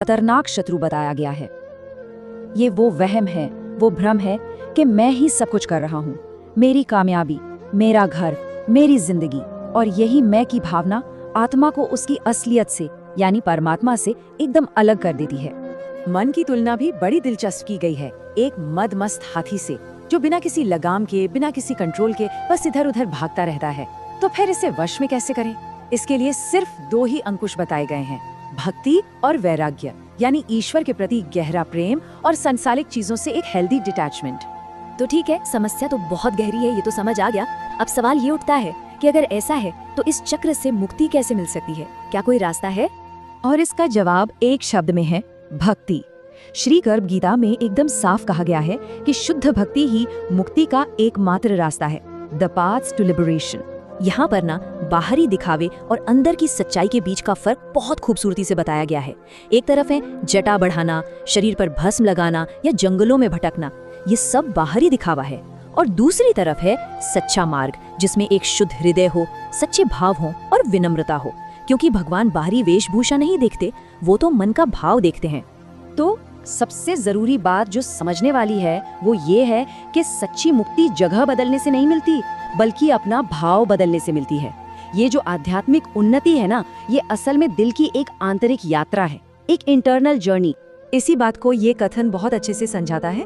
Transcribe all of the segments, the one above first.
खतरनाक शत्रु बताया गया है। ये वो वहम है, वो भ्रम है कि मैं ही सब कुछ कर रहा हूँ, मेरी कामयाबी, मेरा घर, मेरी जिंदगी, और यही मैं की भावना आत्मा को उसकी असलियत से यानी परमात्मा से एकदम अलग कर देती है। मन की तुलना भी बड़ी दिलचस्प की गई है, एक मदमस्त हाथी से जो बिना किसी लगाम के, बिना किसी कंट्रोल के बस इधर उधर भागता रहता है। तो फिर इसे वश में कैसे करें? इसके लिए सिर्फ दो ही अंकुश बताए गए हैं, भक्ति और वैराग्य, यानी ईश्वर के प्रति गहरा प्रेम और संसारिक चीजों से एक हेल्दी डिटैचमेंट। तो ठीक है, समस्या तो बहुत गहरी है, ये तो समझ आ गया। अब सवाल ये उठता है कि अगर ऐसा है तो इस चक्र से मुक्ति कैसे मिल सकती है? क्या कोई रास्ता है? और इसका जवाब एक शब्द में है, भक्ति। श्री गर्भ गीता में एकदम साफ कहा गया है कि शुद्ध भक्ति ही मुक्ति का एकमात्र रास्ता है, द पाथ टू लिबरेशन। यहाँ पर ना बाहरी दिखावे और अंदर की सच्चाई के बीच का फर्क बहुत खूबसूरती से बताया गया है। एक तरफ है जटा बढ़ाना, शरीर पर भस्म लगाना या जंगलों में भटकना, ये सब बाहरी दिखावा है। और दूसरी तरफ है सच्चा मार्ग, जिसमें एक शुद्ध हृदय हो, सच्चे भाव हो और विनम्रता हो, क्योंकि भगवान बाहरी वेशभूषा नहीं देखते, वो तो मन का भाव देखते हैं। तो सबसे जरूरी बात जो समझने वाली है वो ये है कि सच्ची मुक्ति जगह बदलने से नहीं मिलती, बल्कि अपना भाव बदलने से मिलती है। ये जो आध्यात्मिक उन्नति है ना, ये असल में दिल की एक आंतरिक यात्रा है, एक इंटरनल जर्नी। इसी बात को ये कथन बहुत अच्छे से समझाता है,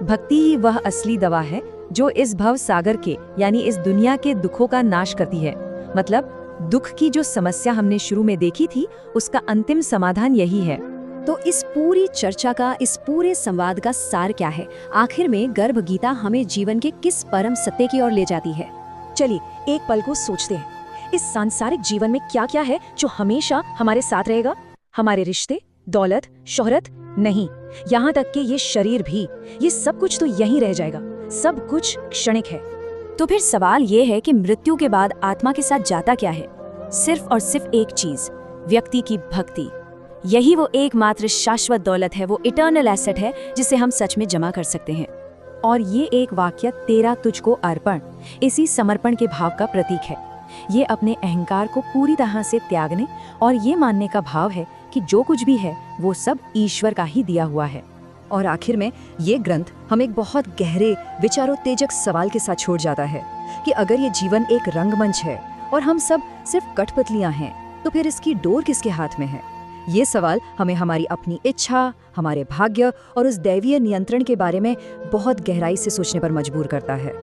भक्ति ही वह असली दवा है जो इस भव सागर के यानी इस दुनिया के दुखों का नाश करती है। मतलब दुख की जो समस्या हमने शुरू में देखी थी, उसका अंतिम समाधान यही है। तो इस पूरी चर्चा का, इस पूरे संवाद का सार क्या है? आखिर में गर्भ गीता हमें जीवन के किस परम सत्य की ओर ले जाती है? चलिए एक पल को सोचते हैं, इस सांसारिक जीवन में क्या क्या है जो हमेशा हमारे साथ रहेगा? हमारे रिश्ते, दौलत, शोहरत? नहीं, यहाँ तक कि ये शरीर भी, ये सब कुछ तो यहीं रह जाएगा, सब कुछ क्षणिक है। तो फिर सवाल ये है कि मृत्यु के बाद आत्मा के साथ जाता क्या है? सिर्फ और सिर्फ एक चीज, व्यक्ति की भक्ति। यही वो एकमात्र शाश्वत दौलत है, वो इटर्नल एसेट है जिसे हम सच में जमा कर सकते हैं। और ये एक वाक्य तेरा तुझको अर्पण, इसी समर्पण के भाव का प्रतीक है। ये अपने अहंकार को पूरी तरह से त्यागने और ये मानने का भाव है कि जो कुछ भी है वो सब ईश्वर का ही दिया हुआ है। और आखिर में ये ग्रंथ हमें एक बहुत गहरे विचारोत्तेजक सवाल के साथ छोड़ जाता है कि अगर ये जीवन एक रंगमंच है और हम सब सिर्फ कठपुतलियां हैं, तो फिर इसकी डोर किसके हाथ में है? ये सवाल हमें हमारी अपनी इच्छा, हमारे भाग्य और उस दैवीय नियंत्रण के बारे में बहुत गहराई से सोचने पर मजबूर करता है।